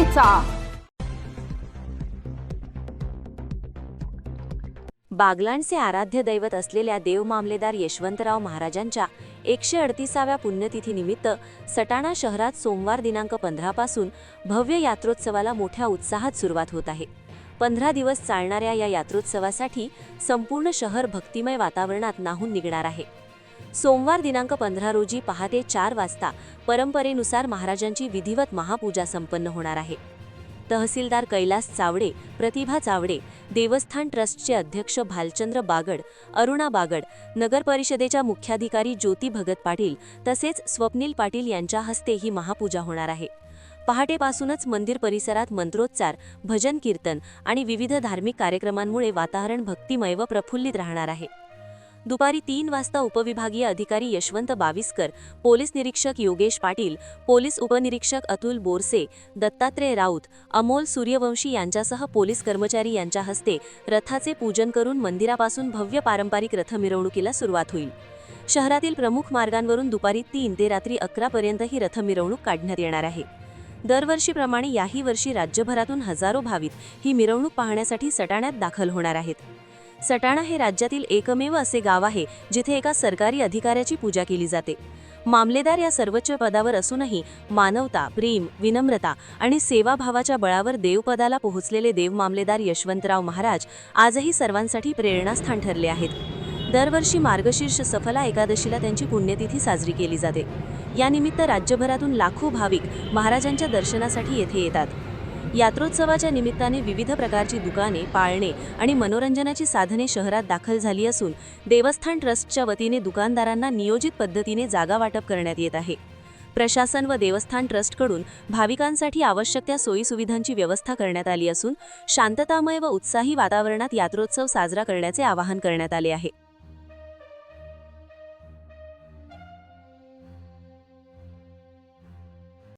करायचा। बागलाणचे आराध्य दैवत असलेल्या देव मामलेदार यशवंतराव महाराजांच्या 138व्या पुण्यतिथीनिमित्त सटाणा शहरात सोमवार दिनांक 15 पासून भव्य यात्रोत्सवाला मोठ्या उत्साहात सुरुवात होत आहे। 15 दिवस चालणाऱ्या या यात्रोत्सवासाठी संपूर्ण शहर भक्तिमय वातावरणात न्हाऊन निघणार आहे। सोमवार दिनांक 15 रोजी पहाटे 4 वाजता परंपरेनुसार महाराजांची विधिवत महापूजा संपन्न होणार आहे। तहसीलदार कैलास चावडे, प्रतिभा चावडे, देवस्थान ट्रस्टचे अध्यक्ष भालचंद्र बागड, अरुणा बागड, नगर परिषदेच्या मुख्याधिकारी ज्योती भगत पाटील तसेच स्वप्नील पाटील यांच्या हस्ते ही महापूजा होणार आहे। पहाटेपासूनच मंदिर परिसरात मंत्रोच्चार, भजन कीर्तन आणि विविध धार्मिक कार्यक्रमांमुळे वातावरण भक्तिमय व प्रफुल्लित राहणार आहे। दुपारी 3 वाजता उपविभागीय अधिकारी यशवंत बाविस्कर, पोलीस निरीक्षक योगेश पाटील, पोलीस उपनिरीक्षक अतुल बोरसे, दत्तात्रय राऊत, अमोल सूर्यवंशी यांच्यासह पोलीस कर्मचारी यांच्या हस्ते रथाचे पूजन करून मंदिरापासून भव्य पारंपरिक रथ मिरवणुकीला सुरुवात होईल। शहरातील प्रमुख मार्गांवरून दुपारी 3 ते रात्री 11 पर्यंत ही रथ मिरवणूक काढण्यात येणार आहे। दरवर्षीप्रमाणे याही वर्षी राज्यभरातून हजारो भाविक ही मिरवणूक पाहण्यासाठी सटाण्यात दाखल होणार आहेत। सटाणा हे राज्यातील एकमेव असे गाव आहे जिथे एका सरकारी अधिकाऱ्याची पूजा केली जाते। मामलेदार या सर्वोच्च पदावर असूनही मानवता, प्रेम, विनम्रता आणि सेवाभावाच्या बळावर देवपदाला पोहोचलेले देव मामलेदार यशवंतराव महाराज आजही सर्वांसाठी प्रेरणास्थान ठरले आहेत। दरवर्षी मार्गशीर्ष सफला एकादशीला त्यांची पुण्यतिथी साजरी केली जाते। यानिमित्त राज्यभरातून लाखो भाविक महाराजांच्या दर्शनासाठी येथे येतात। यात्रोत्सवाच्या निमित्ताने विविध प्रकारची दुकाने, पाळणे आणि मनोरंजनाची साधने शहरात दाखल झाली असून देवस्थान ट्रस्टच्या वतीने दुकानदारांना नियोजित पद्धतीने जागा वाटप करण्यात येत आहे। प्रशासन व देवस्थान ट्रस्टकडून भाविकांसाठी आवश्यक त्या सोयीसुविधांची व्यवस्था करण्यात आली असून शांततामय व उत्साही वातावरणात यात्रोत्सव साजरा करण्याचे आवाहन करण्यात आले आहे।